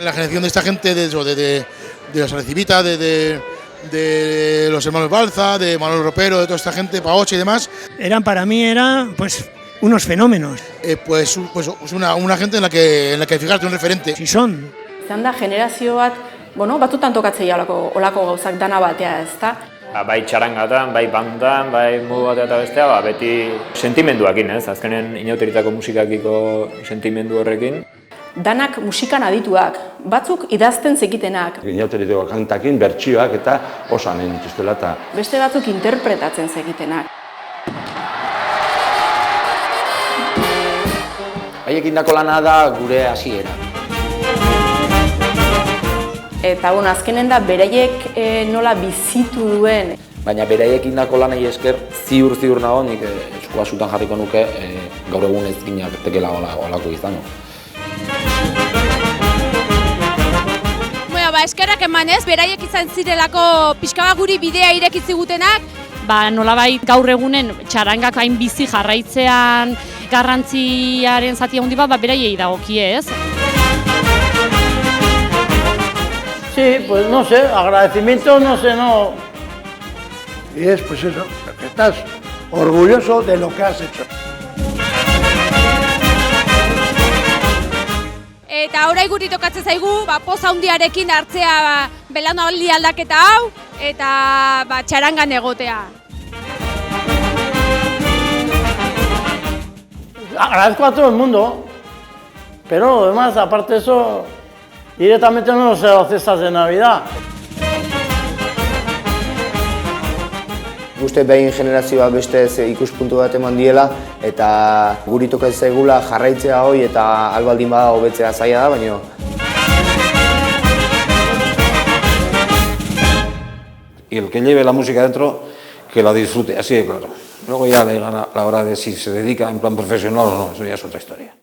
La generación de esta gente, de los Arecibita, de los hermanos Balza, de Manuel Ropero, de toda esta gente, Paoche y demás. Para mí pues unos fenómenos. Pues una gente en la que fijarte, un referente. Si son. Izan da generazio bat, batzutan tokatzeia olako gauzak dana batea, ezta? Bai txarangatan, bai bandan, bai modu batea eta bestea, beti sentimenduakin, ez? Azkenen inauteritako musikakiko sentimendu horrekin. Danak musikan adituak, batzuk idazten zekitenak. Inauteritako kantakin, bertsioak eta osan egin dituztela eta... Beste batzuk interpretatzen zekitenak. Haiekin dako lana da gure hasiera. Eta azkenen da beraiek nola bizitu duen. Baina beraiekin dako lanei esker ziur nago nik eskua sutan jarriko nuke gaur egun ez ginatekela olako izango. Eskerrak emanez, beraiek izan zirelako pixka bat guri bidea ireki zigutenak. Nolabait gaur egunen txarangak hain bizi jarraitzean garrantziaren zati handi bat beraiei dagokie, ez? Sí, pues no sé, agradecimiento, no sé, no. Y es pues eso, que estás orgulloso de lo que has hecho. Eta orai guri tokatzen zaigu, poz handiarekin hartzea belaunaldi aldaketa hau, eta txarangan egotea. Agradezco a todo el mundo, pero además, aparte de eso, directamente no sé las cestas de Navidad. Uste behin generazioa beste ikuspuntu bat eman diela eta guri tokatzen zaigula jarraitzea hori eta albaldin bada hobetzea zaila da, baina... Y el que lleve la música dentro, que la disfrute, así de claro. Luego ya la hora de si se dedica en plan profesional o no, eso ya es otra historia.